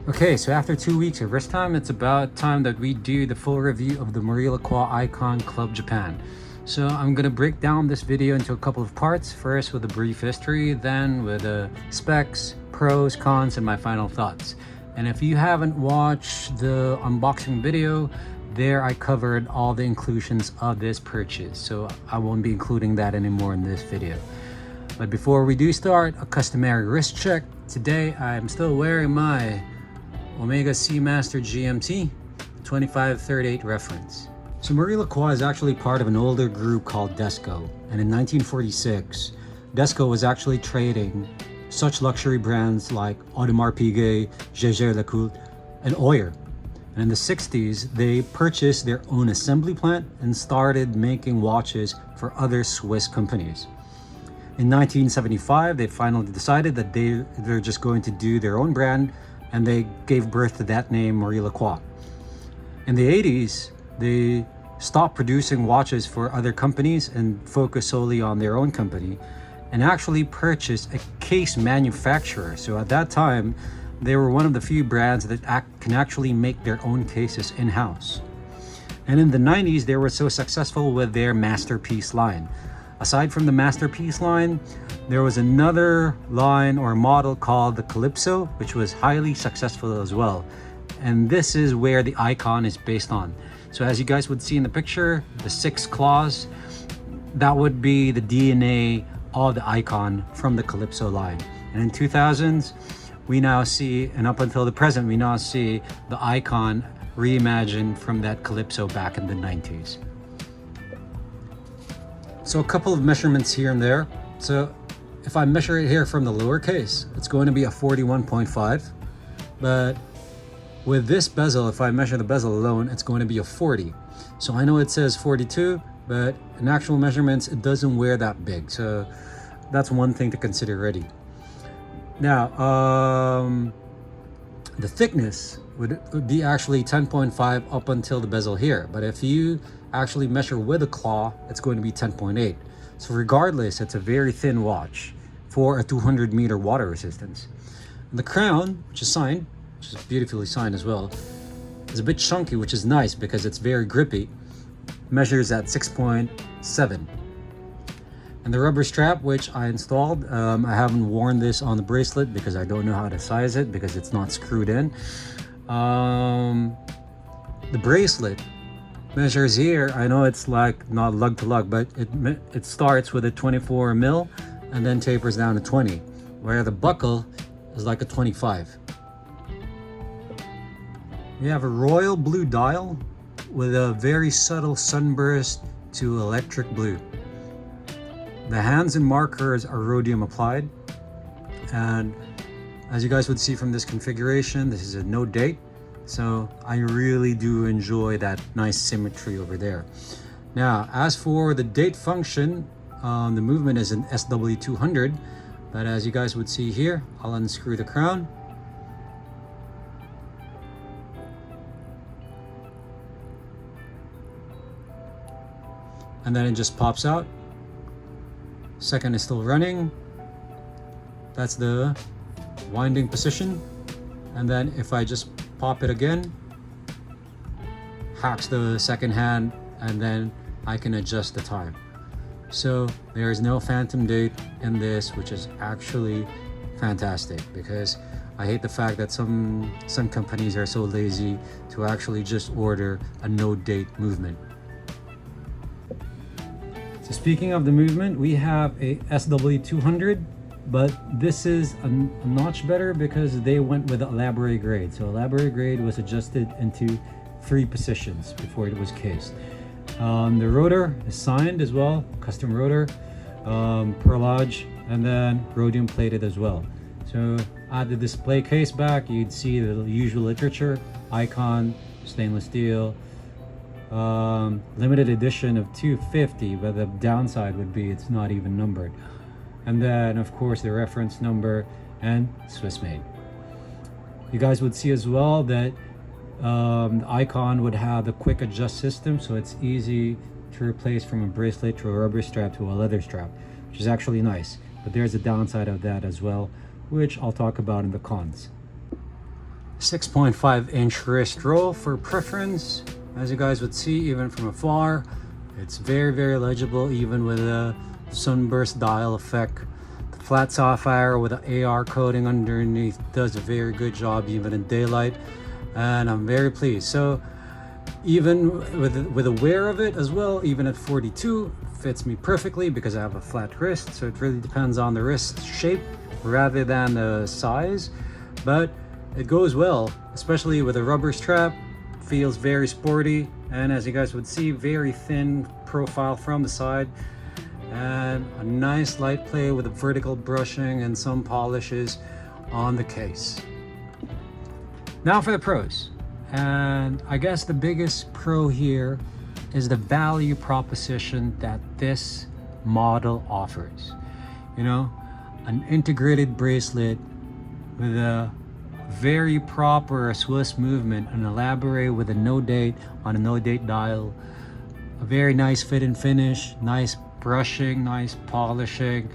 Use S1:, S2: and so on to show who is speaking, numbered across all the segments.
S1: Okay, so after 2 weeks of wrist time, it's about time that we do the full review of the Maurice Lacroix Aikon Club Japan. So I'm gonna break down this video into a couple of parts. First with a brief history, then with the specs, pros, cons, and my final thoughts. And if you haven't watched the unboxing video, there I covered all the inclusions of this purchase. So I won't be including that anymore in this video. But before we do start, a customary wrist check. Today I'm still wearing my Omega Seamaster GMT 2538 reference. So Maurice Lacroix is actually part of an older group called Desco, and in 1946 Desco was actually trading such luxury brands like Audemars Piguet, Jaeger-LeCoultre, and Oyer. And in the 60s they purchased their own assembly plant and started making watches for other Swiss companies. In 1975 they finally decided that they're just going to do their own brand, and they gave birth to that name, Maurice Lacroix. In the 80s, they stopped producing watches for other companies and focused solely on their own company, and actually purchased a case manufacturer. So at that time, they were one of the few brands that can actually make their own cases in-house. And in the 90s, they were so successful with their Masterpiece line. Aside from the Masterpiece line, there was another line or model called the Calypso, which was highly successful as well. And this is where the Aikon is based on. So as you guys would see in the picture, the 6 claws, that would be the DNA of the Aikon from the Calypso line. And in 2000s, we now see, and up until the present, we now see the Aikon reimagined from that Calypso back in the 90s. So a couple of measurements here and there. So if I measure it here from the lowercase, it's going to be a 41.5. But with this bezel, if I measure the bezel alone, it's going to be a 40. So I know it says 42, but in actual measurements, it doesn't wear that big. So that's one thing to consider already. Now, the thickness would be actually 10.5 up until the bezel here. But if you actually measure with a claw, it's going to be 10.8. So regardless, it's a very thin watch for a 200 meter water resistance. And the crown, which is signed, which is beautifully signed as well, is a bit chunky, which is nice because it's very grippy. Measures at 6.7. And the rubber strap, which I installed, I haven't worn this on the bracelet because I don't know how to size it because it's not screwed in. The bracelet measures here, I know it's like not lug to lug, but it starts with a 24 mil and then tapers down to 20, where the buckle is like a 25. We have a royal blue dial with a very subtle sunburst to electric blue. The hands and markers are rhodium applied, and as you guys would see from this configuration, this is a no date. So I really do enjoy that nice symmetry over there. Now, as for the date function, the movement is an SW200, but as you guys would see here, I'll unscrew the crown. And then it just pops out. Second is still running. That's the winding position. And then if I just pop it again, hacks the second hand, and then I can adjust the time. So there is no phantom date in this, which is actually fantastic, because I hate the fact that some companies are so lazy to actually just order a no date movement. So speaking of the movement, we have a SW200, but this is a notch better because they went with a Labrador grade. So a Labrador grade was adjusted into 3 positions before it was cased. The rotor is signed as well, custom rotor, perlage, and then rhodium plated as well. So at the display case back, you'd see the usual literature, Aikon, stainless steel, limited edition of 250, but the downside would be it's not even numbered. And then of course the reference number and Swiss made. You guys would see as well that the Aikon would have the quick adjust system, so it's easy to replace from a bracelet to a rubber strap to a leather strap, which is actually nice. But there's a downside of that as well, which I'll talk about in the cons. 6.5-inch wrist roll for preference. As you guys would see, even from afar, it's very legible, even with a sunburst dial effect. The flat sapphire with an AR coating underneath does a very good job even in daylight, and I'm very pleased. So even with a wear of it as well, even at 42, fits me perfectly because I have a flat wrist. So it really depends on the wrist shape rather than the size, but it goes well, especially with a rubber strap. Feels very sporty, and as you guys would see, very thin profile from the side, and a nice light play with a vertical brushing and some polishes on the case. Now for the pros, and I guess the biggest pro here is the value proposition that this model offers. You know, an integrated bracelet with a very proper Swiss movement, and elaborate with a no date on a no date dial, a very nice fit and finish, nice brushing, nice polishing,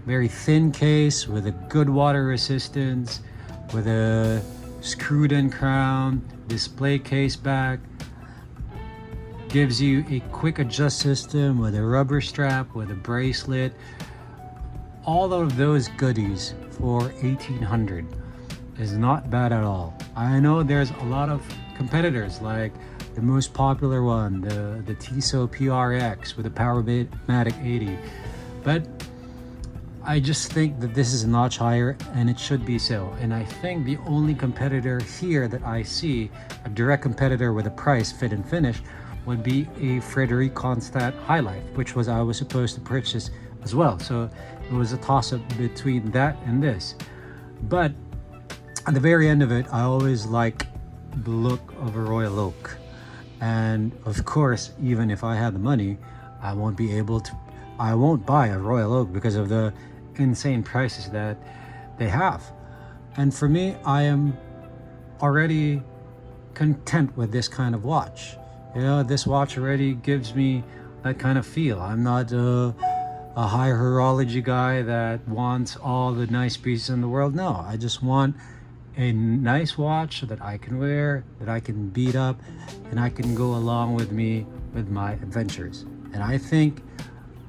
S1: very thin case with a good water resistance, with a screwed in crown, display case back, gives you a quick adjust system with a rubber strap, with a bracelet, all of those goodies for $1,800 is not bad at all. I know there's a lot of competitors, like the most popular one, the Tissot PRX with a Powermatic 80, but I just think that this is a notch higher, and it should be so. And I think the only competitor here that I see, a direct competitor with a price, fit and finish, would be a Frederic Constat Highlife, which was I was supposed to purchase as well. So it was a toss-up between that and this. But at the very end of it, I always like the look of a Royal Oak. And of course, even if I had the money, I won't buy a Royal Oak because of the insane prices that they have. And for me, I am already content with this kind of watch. You know, this watch already gives me that kind of feel. I'm not a high horology guy that wants all the nice pieces in the world. No, I just want a nice watch that I can wear, that I can beat up, and I can go along with me with my adventures. And I think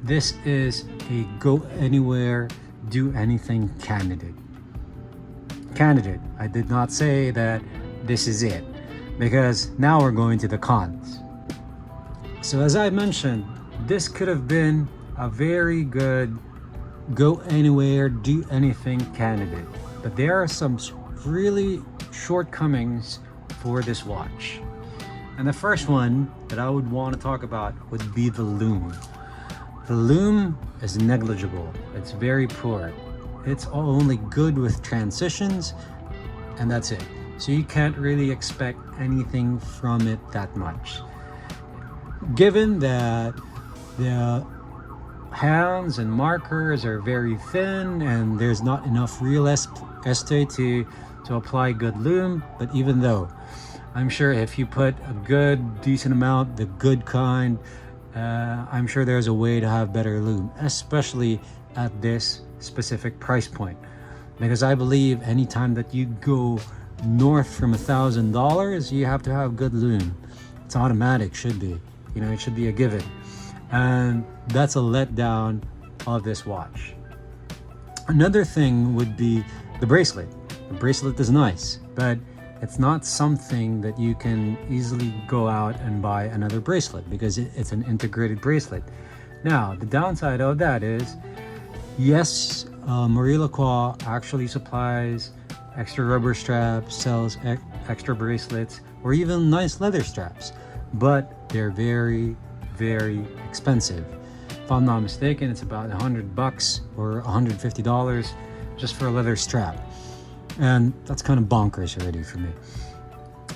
S1: this is a go anywhere, do anything candidate. I did not say that this is it, because now we're going to the cons. So as I mentioned, this could have been a very good go anywhere, do anything candidate, but there are some really shortcomings for this watch. And the first one that I would want to talk about would be the lume. The lume is negligible. It's very poor. It's only good with transitions, and that's it. So you can't really expect anything from it that much. Given that the hands and markers are very thin and there's not enough real estate to apply good lume, but even though, I'm sure if you put a good decent amount, the good kind, I'm sure there's a way to have better lume, especially at this specific price point. Because I believe anytime that you go north from $1,000, you have to have good lume. It's automatic, should be. You know, it should be a given. And that's a letdown of this watch. Another thing would be the bracelet. The bracelet is nice, but it's not something that you can easily go out and buy another bracelet because it's an integrated bracelet. Now, the downside of that is, yes, Maurice Lacroix actually supplies extra rubber straps, sells extra bracelets, or even nice leather straps, but they're very expensive. If I'm not mistaken, it's about $100 or $150 just for a leather strap. And that's kind of bonkers already for me.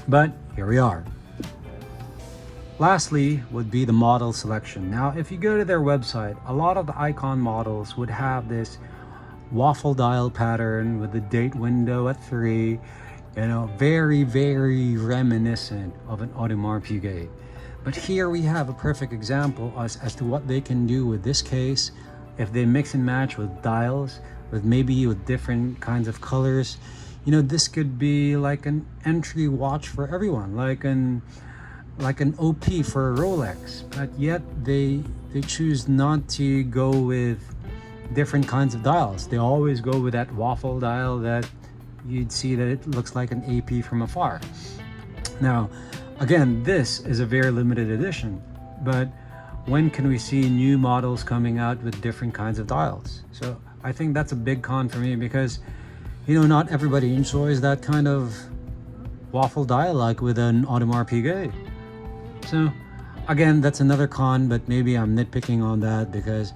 S1: But here we are. Lastly would be the model selection. Now, if you go to their website, a lot of the Aikon models would have this waffle dial pattern with the date window at 3, you know, very reminiscent of an Audemars Piguet. But here we have a perfect example as to what they can do with this case if they mix and match with dials, with different kinds of colors. you know, this could be like an entry watch for everyone, like an OP for a Rolex, but yet they choose not to go with different kinds of dials. They always go with that waffle dial that you'd see that it looks like an AP from afar. Now, again, this is a very limited edition, but when can we see new models coming out with different kinds of dials? So I think that's a big con for me, because, you know, not everybody enjoys that kind of waffle dial like with an Audemars Piguet. So again, that's another con, but maybe I'm nitpicking on that because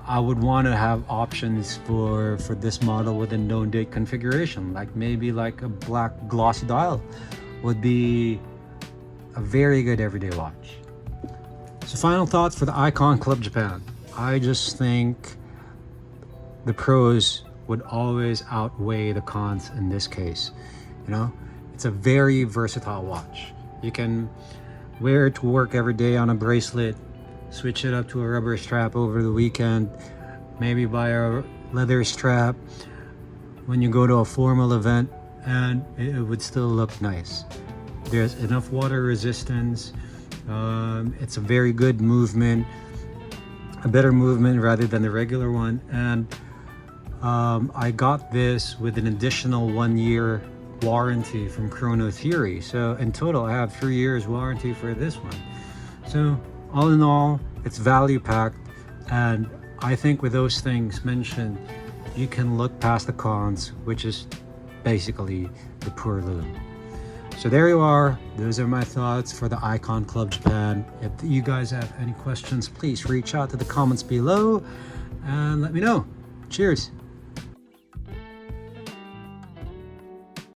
S1: I would want to have options for this model with a known date configuration, like maybe like a black glossy dial would be a very good everyday watch. So final thoughts for the Aikon Club Japan. I just think the pros would always outweigh the cons in this case. You know, it's a very versatile watch. You can wear it to work every day on a bracelet, switch it up to a rubber strap over the weekend, maybe buy a leather strap when you go to a formal event, and it would still look nice. There's enough water resistance. It's a very good movement, a better movement rather than the regular one. And I got this with an additional 1 year warranty from Chrono Theory. So in total, I have 3 years warranty for this one. So all in all, it's value packed. And I think with those things mentioned, you can look past the cons, which is basically the poor loom. So there you are. Those are my thoughts for the Aikon Club Japan. If you guys have any questions, please reach out to the comments below and let me know. Cheers.